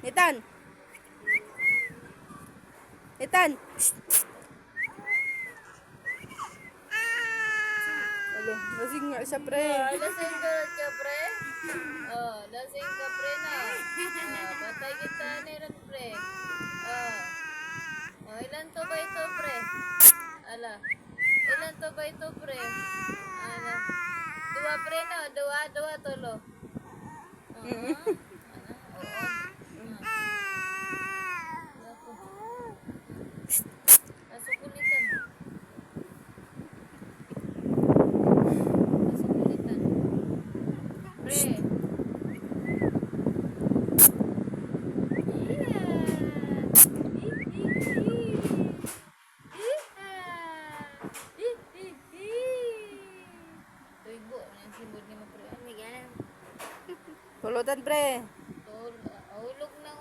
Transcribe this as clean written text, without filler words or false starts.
Ethan. Ethan. Alo, lasing nga siya, pre. Lasing ka, pre. Lasing ka, pre, na. Patay kita ni ron, pre. Ilan to ba ito, pre? Ala. Ilan to ba ito, pre? Ala. Dua, pre, no? Dua, tulo. Oo. Nasukulitan. Nasukulitan. Pre. Tuibo, ang simbol ni mo, pre. Pulutan, pre. Hulog ng